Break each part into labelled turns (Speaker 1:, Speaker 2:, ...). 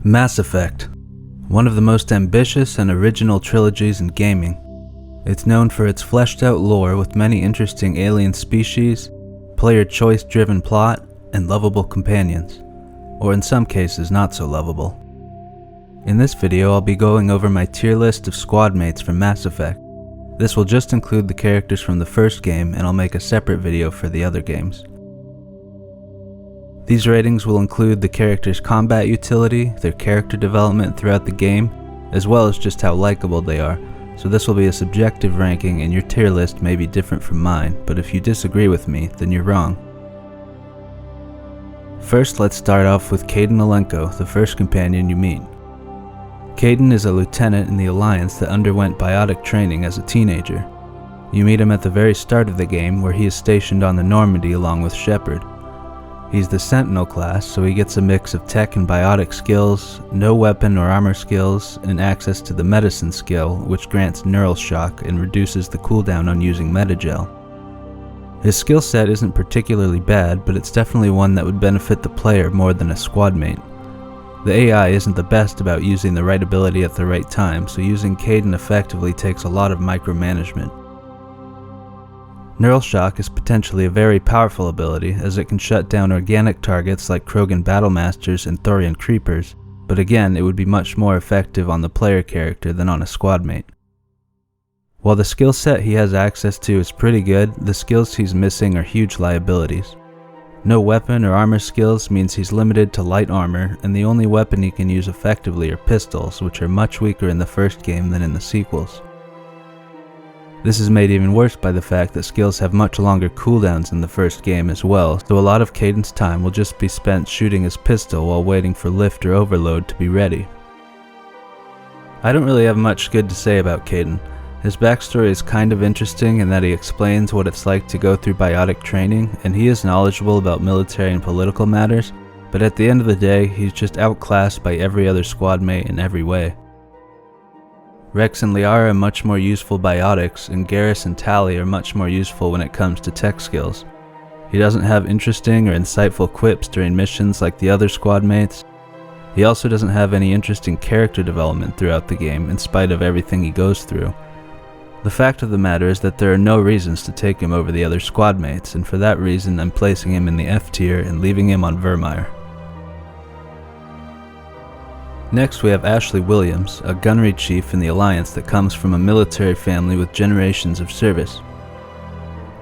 Speaker 1: Mass Effect, one of the most ambitious and original trilogies in gaming. It's known for its fleshed-out lore with many interesting alien species, player choice-driven plot, and lovable companions, or in some cases not so lovable. In this video I'll be going over my tier list of squadmates from Mass Effect. This will just include the characters from the first game, and I'll make a separate video for the other games. These ratings will include the character's combat utility, their character development throughout the game, as well as just how likable they are, so this will be a subjective ranking and your tier list may be different from mine, but if you disagree with me, then you're wrong. First, let's start off with Kaidan Alenko, the first companion you meet. Kaidan is a lieutenant in the Alliance that underwent biotic training as a teenager. You meet him at the very start of the game, where he is stationed on the Normandy along with Shepard. He's the Sentinel class, so he gets a mix of tech and biotic skills, no weapon or armor skills, and access to the medicine skill, which grants neural shock and reduces the cooldown on using metagel. His skill set isn't particularly bad, but it's definitely one that would benefit the player more than a squadmate. The AI isn't the best about using the right ability at the right time, so using Kaidan effectively takes a lot of micromanagement. Neural Shock is potentially a very powerful ability, as it can shut down organic targets like Krogan Battlemasters and Thorian Creepers, but again it would be much more effective on the player character than on a squadmate. While the skill set he has access to is pretty good, the skills he's missing are huge liabilities. No weapon or armor skills means he's limited to light armor, and the only weapon he can use effectively are pistols, which are much weaker in the first game than in the sequels. This is made even worse by the fact that skills have much longer cooldowns in the first game as well, so a lot of Kaidan's time will just be spent shooting his pistol while waiting for lift or overload to be ready. I don't really have much good to say about Kaidan. His backstory is kind of interesting in that he explains what it's like to go through biotic training, and he is knowledgeable about military and political matters, but at the end of the day, he's just outclassed by every other squadmate in every way. Rex and Liara are much more useful biotics, and Garrus and Tali are much more useful when it comes to tech skills. He doesn't have interesting or insightful quips during missions like the other squadmates. He also doesn't have any interesting character development throughout the game, in spite of everything he goes through. The fact of the matter is that there are no reasons to take him over the other squadmates, and for that reason I'm placing him in the F tier and leaving him on Virmire. Next we have Ashley Williams, a gunnery chief in the Alliance that comes from a military family with generations of service.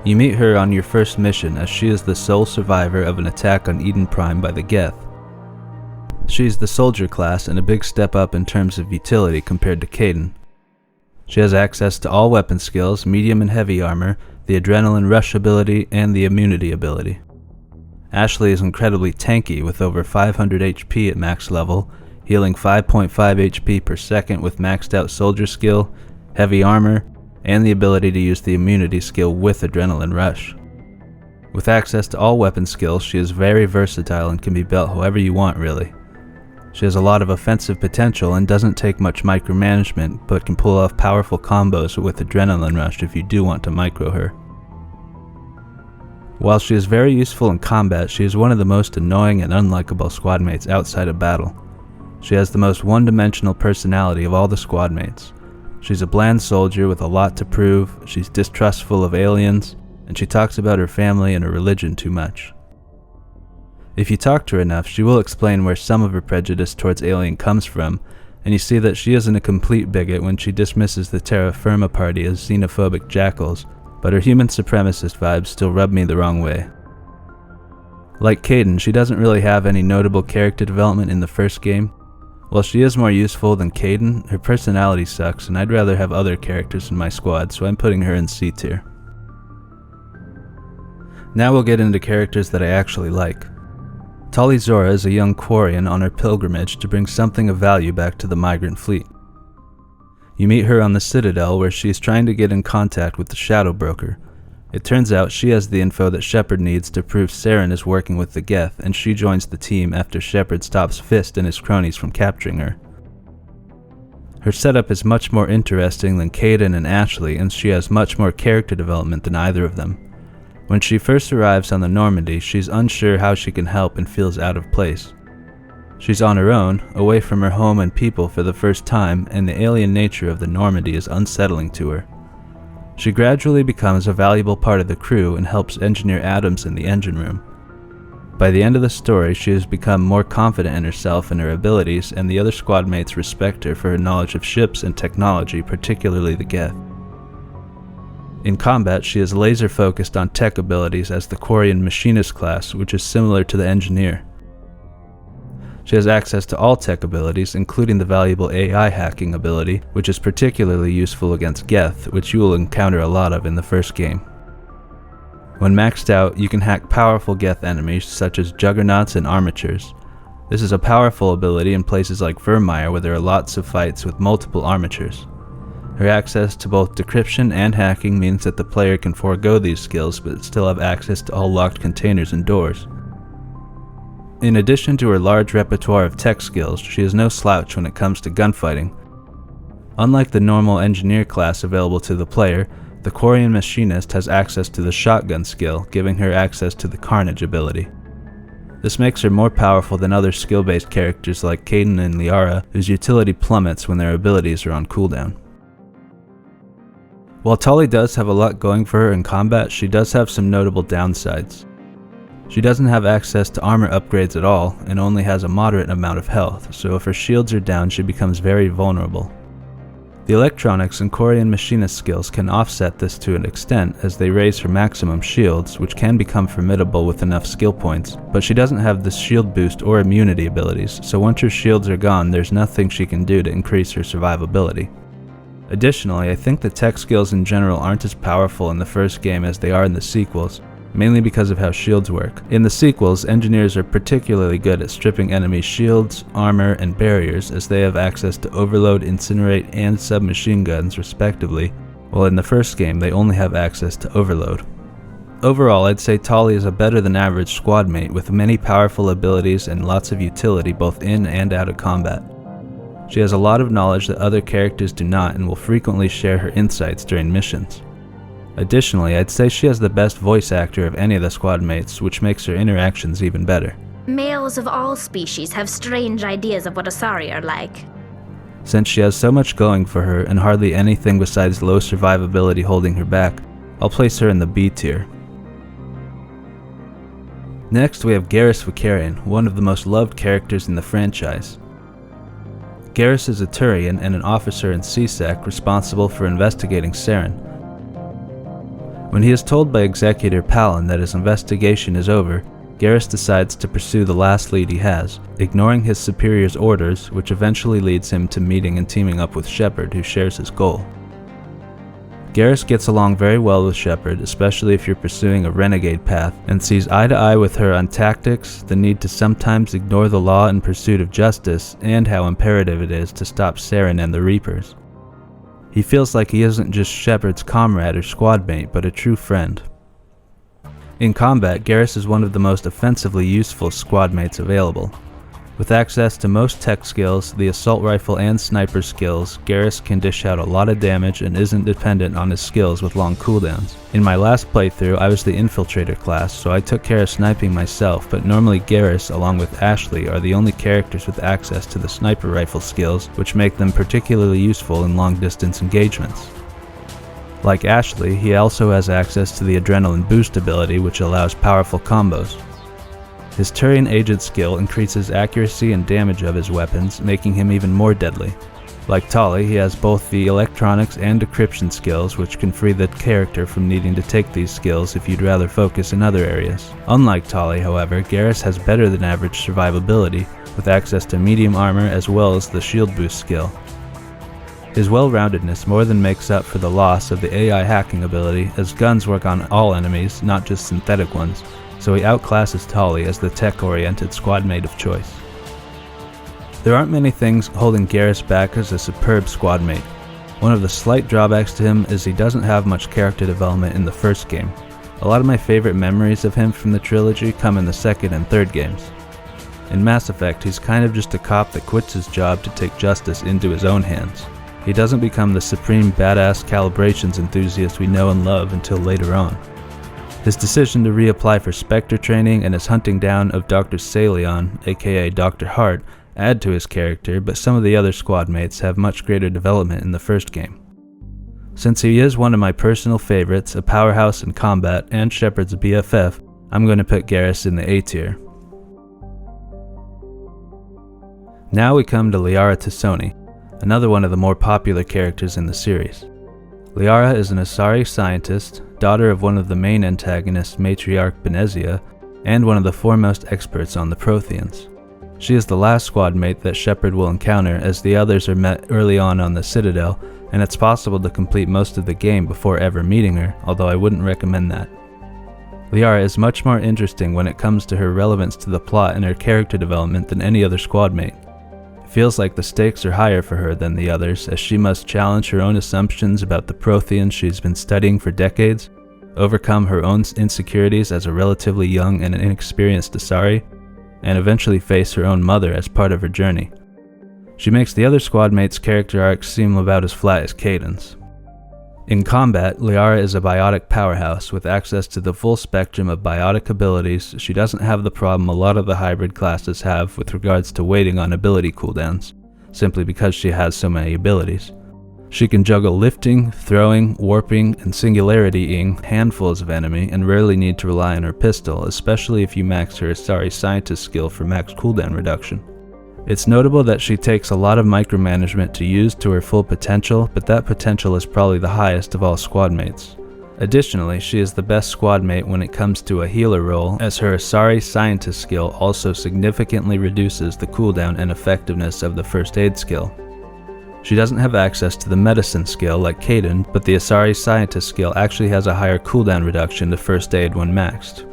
Speaker 1: You meet her on your first mission, as she is the sole survivor of an attack on Eden Prime by the Geth. She is the soldier class and a big step up in terms of utility compared to Kaidan. She has access to all weapon skills, medium and heavy armor, the adrenaline rush ability, and the immunity ability. Ashley is incredibly tanky with over 500 HP at max level, healing 5.5 HP per second with maxed out soldier skill, heavy armor, and the ability to use the immunity skill with adrenaline rush. With access to all weapon skills, she is very versatile and can be built however you want really. She has a lot of offensive potential and doesn't take much micromanagement, but can pull off powerful combos with adrenaline rush if you do want to micro her. While she is very useful in combat, she is one of the most annoying and unlikable squadmates outside of battle. She has the most one-dimensional personality of all the squadmates. She's a bland soldier with a lot to prove, she's distrustful of aliens, and she talks about her family and her religion too much. If you talk to her enough, she will explain where some of her prejudice towards alien comes from, and you see that she isn't a complete bigot when she dismisses the Terra Firma party as xenophobic jackals, but her human supremacist vibes still rub me the wrong way. Like Kaidan, she doesn't really have any notable character development in the first game. While she is more useful than Kaidan, her personality sucks, and I'd rather have other characters in my squad, so I'm putting her in C tier. Now we'll get into characters that I actually like. Tali Zora is a young Quarian on her pilgrimage to bring something of value back to the migrant fleet. You meet her on the Citadel, where she is trying to get in contact with the Shadow Broker. It turns out she has the info that Shepard needs to prove Saren is working with the Geth, and she joins the team after Shepard stops Fist and his cronies from capturing her. Her setup is much more interesting than Kaidan and Ashley, and she has much more character development than either of them. When she first arrives on the Normandy, she's unsure how she can help and feels out of place. She's on her own, away from her home and people for the first time, and the alien nature of the Normandy is unsettling to her. She gradually becomes a valuable part of the crew and helps engineer atoms in the engine room. By the end of the story, she has become more confident in herself and her abilities, and the other squad mates respect her for her knowledge of ships and technology, particularly the Geth. In combat, she is laser focused on tech abilities as the Quarian Machinist class, which is similar to the Engineer. She has access to all tech abilities, including the valuable AI hacking ability, which is particularly useful against Geth, which you will encounter a lot of in the first game. When maxed out, you can hack powerful Geth enemies such as juggernauts and armatures. This is a powerful ability in places like Vermeer where there are lots of fights with multiple armatures. Her access to both decryption and hacking means that the player can forego these skills but still have access to all locked containers and doors. In addition to her large repertoire of tech skills, she is no slouch when it comes to gunfighting. Unlike the normal engineer class available to the player, the Quarian Machinist has access to the shotgun skill, giving her access to the Carnage ability. This makes her more powerful than other skill-based characters like Kaidan and Liara, whose utility plummets when their abilities are on cooldown. While Tali does have a lot going for her in combat, she does have some notable downsides. She doesn't have access to armor upgrades at all, and only has a moderate amount of health, so if her shields are down she becomes very vulnerable. The electronics and Quarian Machinist skills can offset this to an extent as they raise her maximum shields, which can become formidable with enough skill points, but she doesn't have the shield boost or immunity abilities, so once her shields are gone there's nothing she can do to increase her survivability. Additionally, I think the tech skills in general aren't as powerful in the first game as they are in the sequels, mainly because of how shields work. In the sequels, engineers are particularly good at stripping enemies' shields, armor, and barriers as they have access to overload, incinerate, and submachine guns respectively, while in the first game they only have access to overload. Overall, I'd say Tali is a better than average squad mate with many powerful abilities and lots of utility both in and out of combat. She has a lot of knowledge that other characters do not and will frequently share her insights during missions. Additionally, I'd say she has the best voice actor of any of the squad mates, which makes her interactions even better.
Speaker 2: Males of all species have strange ideas of what Asari are like.
Speaker 1: Since she has so much going for her and hardly anything besides low survivability holding her back, I'll place her in the B tier. Next we have Garrus Vakarian, one of the most loved characters in the franchise. Garrus is a Turian and an officer in CSEC responsible for investigating Saren. When he is told by Executor Palin that his investigation is over, Garrus decides to pursue the last lead he has, ignoring his superior's orders, which eventually leads him to meeting and teaming up with Shepard, who shares his goal. Garrus gets along very well with Shepard, especially if you're pursuing a renegade path, and sees eye to eye with her on tactics, the need to sometimes ignore the law in pursuit of justice, and how imperative it is to stop Saren and the Reapers. He feels like he isn't just Shepard's comrade or squad mate, but a true friend. In combat, Garrus is one of the most offensively useful squad mates available. With access to most tech skills, the assault rifle and sniper skills, Garrus can dish out a lot of damage and isn't dependent on his skills with long cooldowns. In my last playthrough, I was the infiltrator class, so I took care of sniping myself, but normally Garrus, along with Ashley, are the only characters with access to the sniper rifle skills, which make them particularly useful in long-distance engagements. Like Ashley, he also has access to the adrenaline boost ability, which allows powerful combos. His Turian agent skill increases accuracy and damage of his weapons, making him even more deadly. Like Tali, he has both the electronics and decryption skills, which can free the character from needing to take these skills if you'd rather focus in other areas. Unlike Tali, however, Garrus has better than average survivability, with access to medium armor as well as the shield boost skill. His well-roundedness more than makes up for the loss of the AI hacking ability, as guns work on all enemies, not just synthetic ones, so he outclasses Tali as the tech-oriented squad mate of choice. There aren't many things holding Garrus back as a superb squad mate. One of the slight drawbacks to him is he doesn't have much character development in the first game. A lot of my favorite memories of him from the trilogy come in the second and third games. In Mass Effect, he's kind of just a cop that quits his job to take justice into his own hands. He doesn't become the supreme badass calibrations enthusiast we know and love until later on. His decision to reapply for Spectre training and his hunting down of Dr. Salion, aka Dr. Hart, add to his character, but some of the other squad mates have much greater development in the first game. Since he is one of my personal favorites, a powerhouse in combat, and Shepard's BFF, I'm going to put Garrus in the A tier. Now we come to Liara Tassoni, another one of the more popular characters in the series. Liara is an Asari scientist, daughter of one of the main antagonists, Matriarch Benezia, and one of the foremost experts on the Protheans. She is the last squad mate that Shepard will encounter, as the others are met early on the Citadel, and it's possible to complete most of the game before ever meeting her, although I wouldn't recommend that. Liara is much more interesting when it comes to her relevance to the plot and her character development than any other squad mate. It feels like the stakes are higher for her than the others, as she must challenge her own assumptions about the Protheans she's been studying for decades, overcome her own insecurities as a relatively young and inexperienced Asari, and eventually face her own mother as part of her journey. She makes the other squad mates' character arcs seem about as flat as Kaidan's. In combat, Liara is a biotic powerhouse with access to the full spectrum of biotic abilities. She doesn't have the problem a lot of the hybrid classes have with regards to waiting on ability cooldowns, simply because she has so many abilities. She can juggle lifting, throwing, warping, and singularitying handfuls of enemy and rarely need to rely on her pistol, especially if you max her Asari scientist skill for max cooldown reduction. It's notable that she takes a lot of micromanagement to use to her full potential, but that potential is probably the highest of all squad mates. Additionally, she is the best squad mate when it comes to a healer role, as her Asari scientist skill also significantly reduces the cooldown and effectiveness of the first aid skill. She doesn't have access to the medicine skill like Kaidan, but the Asari scientist skill actually has a higher cooldown reduction to first aid when maxed.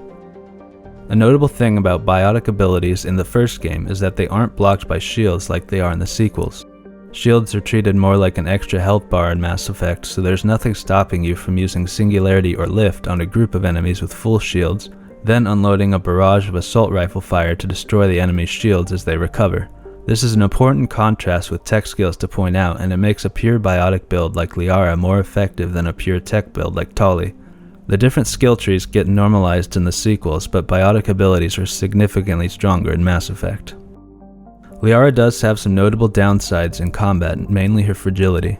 Speaker 1: A notable thing about biotic abilities in the first game is that they aren't blocked by shields like they are in the sequels. Shields are treated more like an extra health bar in Mass Effect, so there's nothing stopping you from using Singularity or Lift on a group of enemies with full shields, then unloading a barrage of assault rifle fire to destroy the enemy's shields as they recover. This is an important contrast with tech skills to point out, and it makes a pure biotic build like Liara more effective than a pure tech build like Tali. The different skill trees get normalized in the sequels, but biotic abilities are significantly stronger in Mass Effect. Liara does have some notable downsides in combat, mainly her fragility.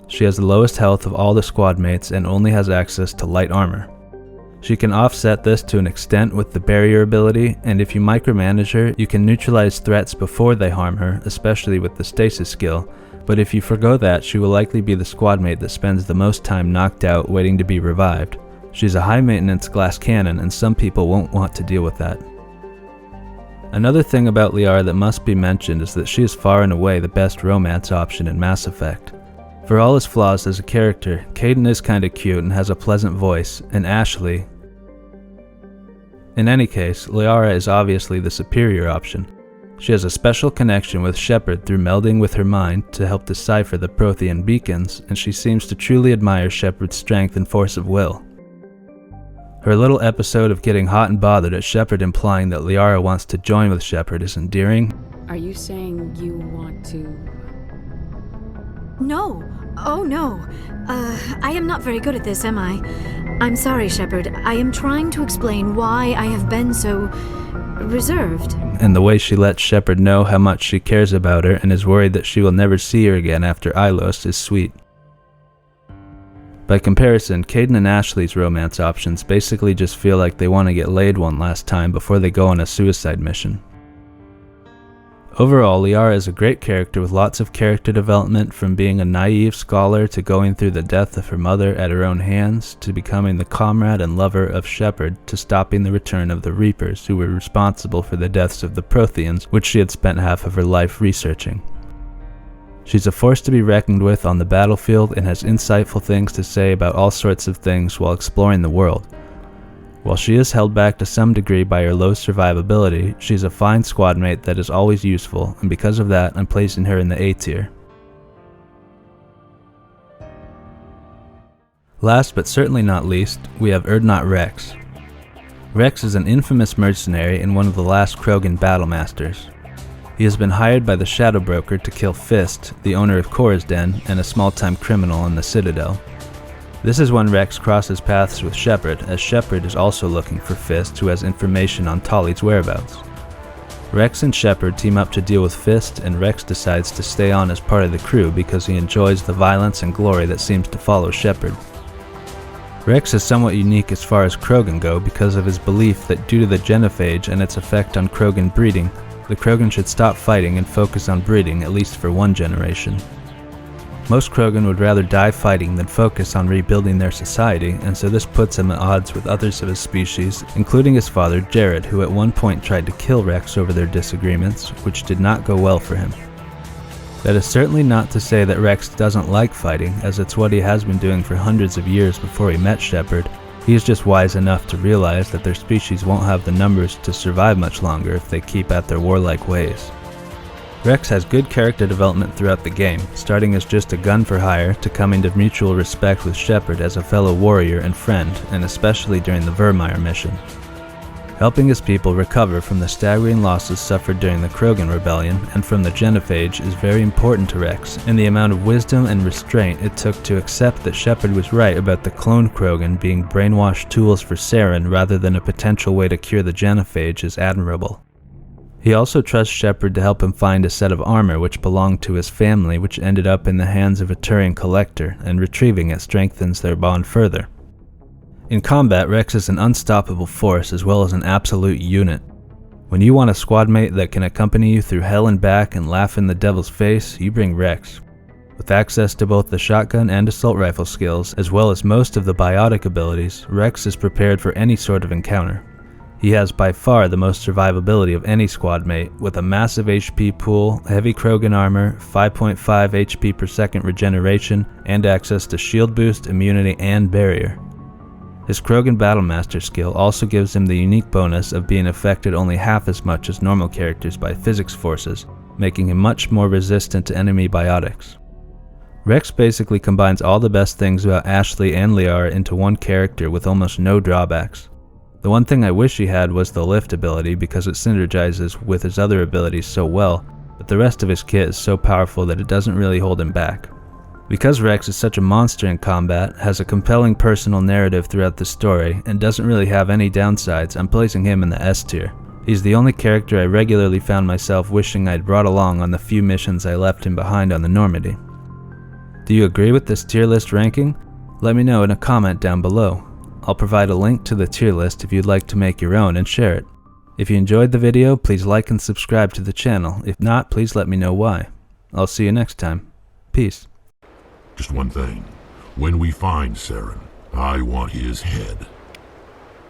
Speaker 1: She has the lowest health of all the squad mates and only has access to light armor. She can offset this to an extent with the barrier ability, and if you micromanage her, you can neutralize threats before they harm her, especially with the stasis skill, but if you forgo that, she will likely be the squad mate that spends the most time knocked out waiting to be revived. She's a high-maintenance glass cannon, and some people won't want to deal with that. Another thing about Liara that must be mentioned is that she is far and away the best romance option in Mass Effect. For all his flaws as a character, Kaidan is kinda cute and has a pleasant voice, and Ashley. In any case, Liara is obviously the superior option. She has a special connection with Shepard through melding with her mind to help decipher the Prothean beacons, and she seems to truly admire Shepard's strength and force of will. Her little episode of getting hot and bothered at Shepard implying that Liara wants to join with Shepard is endearing.
Speaker 3: Are you saying you want to...
Speaker 4: No. Oh no. I am not very good at this, am I? I'm sorry, Shepard. I am trying to explain why I have been so... reserved.
Speaker 1: And the way she lets Shepard know how much she cares about her and is worried that she will never see her again after Ilos is sweet. By comparison, Kaidan and Ashley's romance options basically just feel like they want to get laid one last time before they go on a suicide mission. Overall, Liara is a great character with lots of character development, from being a naive scholar to going through the death of her mother at her own hands, to becoming the comrade and lover of Shepard, to stopping the return of the Reapers, who were responsible for the deaths of the Protheans, which she had spent half of her life researching. She's a force to be reckoned with on the battlefield and has insightful things to say about all sorts of things while exploring the world. While she is held back to some degree by her low survivability, she's a fine squad mate that is always useful, and because of that, I'm placing her in the A tier. Last but certainly not least, we have Urdnot Rex. Rex is an infamous mercenary and one of the last Krogan Battlemasters. He has been hired by the Shadow Broker to kill Fist, the owner of Korra's Den and a small-time criminal in the Citadel. This is when Rex crosses paths with Shepard, as Shepard is also looking for Fist, who has information on Tali's whereabouts. Rex and Shepard team up to deal with Fist, and Rex decides to stay on as part of the crew because he enjoys the violence and glory that seems to follow Shepard. Rex is somewhat unique as far as Krogan go because of his belief that due to the genophage and its effect on Krogan breeding, the Krogan should stop fighting and focus on breeding at least for one generation. Most Krogan would rather die fighting than focus on rebuilding their society, and so this puts him at odds with others of his species, including his father Jared, who at one point tried to kill Rex over their disagreements, which did not go well for him. That is certainly not to say that Rex doesn't like fighting, as it's what he has been doing for hundreds of years before he met Shepard. He is just wise enough to realize that their species won't have the numbers to survive much longer if they keep at their warlike ways. Rex has good character development throughout the game, starting as just a gun for hire to coming to mutual respect with Shepard as a fellow warrior and friend, and especially during the Vermeer mission. Helping his people recover from the staggering losses suffered during the Krogan rebellion and from the genophage is very important to Rex, and the amount of wisdom and restraint it took to accept that Shepard was right about the clone Krogan being brainwashed tools for Saren rather than a potential way to cure the genophage is admirable. He also trusts Shepard to help him find a set of armor which belonged to his family, which ended up in the hands of a Turian collector, and retrieving it strengthens their bond further. In combat, Rex is an unstoppable force as well as an absolute unit. When you want a squadmate that can accompany you through hell and back and laugh in the devil's face, you bring Rex. With access to both the shotgun and assault rifle skills, as well as most of the biotic abilities, Rex is prepared for any sort of encounter. He has by far the most survivability of any squadmate, with a massive HP pool, heavy Krogan armor, 5.5 HP per second regeneration, and access to shield boost, immunity, and barrier. His Krogan Battlemaster skill also gives him the unique bonus of being affected only half as much as normal characters by physics forces, making him much more resistant to enemy biotics. Rex basically combines all the best things about Ashley and Liara into one character with almost no drawbacks. The one thing I wish he had was the lift ability because it synergizes with his other abilities so well, but the rest of his kit is so powerful that it doesn't really hold him back. Because Rex is such a monster in combat, has a compelling personal narrative throughout the story, and doesn't really have any downsides, I'm placing him in the S tier. He's the only character I regularly found myself wishing I'd brought along on the few missions I left him behind on the Normandy. Do you agree with this tier list ranking? Let me know in a comment down below. I'll provide a link to the tier list if you'd like to make your own and share it. If you enjoyed the video, please like and subscribe to the channel. If not, please let me know why. I'll see you next time. Peace.
Speaker 5: Just one thing. When we find Saren, I want his head.